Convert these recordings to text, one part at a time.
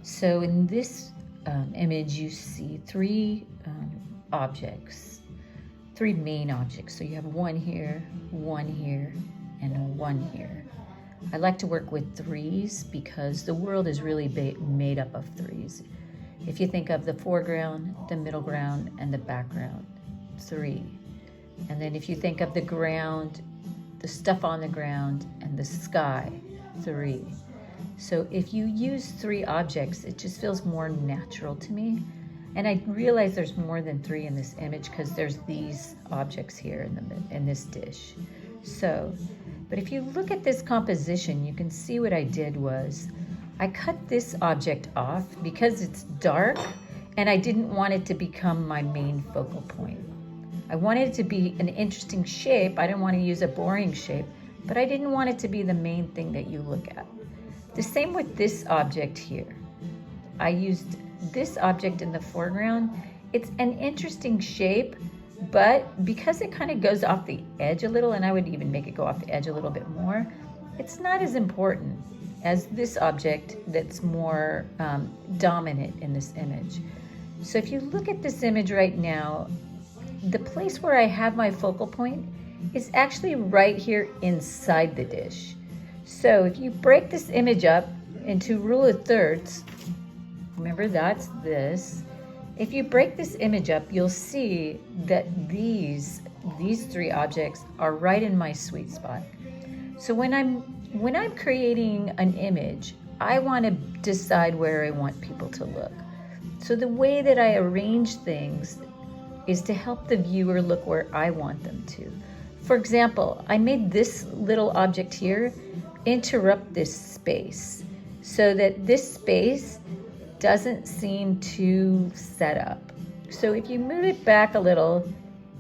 So in this image, you see three objects, three main objects. So you have one here, and one here. I like to work with threes because the world is really made up of threes. If you think of the foreground, the middle ground, and the background, three. And then if you think of the ground, the stuff on the ground, and the sky, three. So if you use three objects, it just feels more natural to me. And I realize there's more than three in this image because there's these objects here in this dish. So, but if you look at this composition, you can see what I did was I cut this object off because it's dark and I didn't want it to become my main focal point. I wanted it to be an interesting shape. I didn't want to use a boring shape, but I didn't want it to be the main thing that you look at. The same with this object here. I used this object in the foreground. It's an interesting shape, but because it kind of goes off the edge a little, and I would even make it go off the edge a little bit more, it's not as important as this object that's more dominant in this image. So if you look at this image right now, the place where I have my focal point is actually right here inside the dish. So if you break this image up into rule of thirds, remember that's this. If you break this image up, you'll see that these three objects are right in my sweet spot. So when I'm creating an image, I want to decide where I want people to look. So the way that I arrange things is to help the viewer look where I want them to. For example, I made this little object here interrupt this space so that this space doesn't seem too set up. So if you move it back a little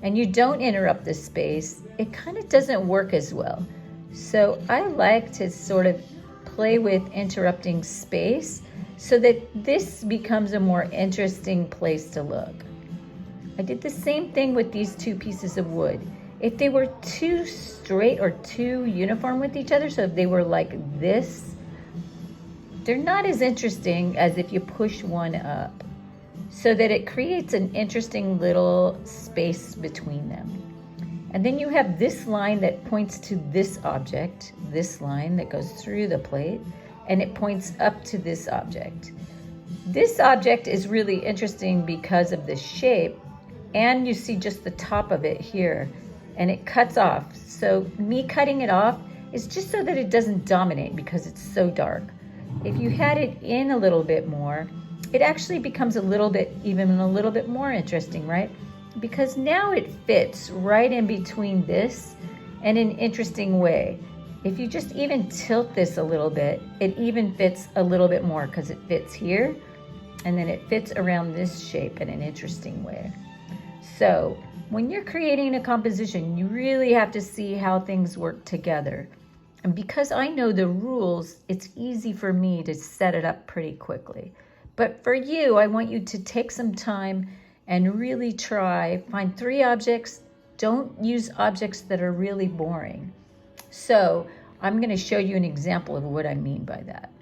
and you don't interrupt this space, it kind of doesn't work as well. So I like to sort of play with interrupting space so that this becomes a more interesting place to look. I did the same thing with these two pieces of wood. If they were too straight or too uniform with each other, so if they were like this, they're not as interesting as if you push one up, so that it creates an interesting little space between them. And then you have this line that points to this object, this line that goes through the plate, and it points up to this object. This object is really interesting because of the shape, and you see just the top of it here, and it cuts off. So me cutting it off is just so that it doesn't dominate because it's so dark. If you had it in a little bit more, it actually becomes even a little bit more interesting, right? Because now it fits right in between this in an interesting way. If you just even tilt this a little bit, it even fits a little bit more because it fits here and then it fits around this shape in an interesting way. So when you're creating a composition, you really have to see how things work together. And because I know the rules, it's easy for me to set it up pretty quickly. But for you, I want you to take some time and really find three objects. Don't use objects that are really boring. So I'm going to show you an example of what I mean by that.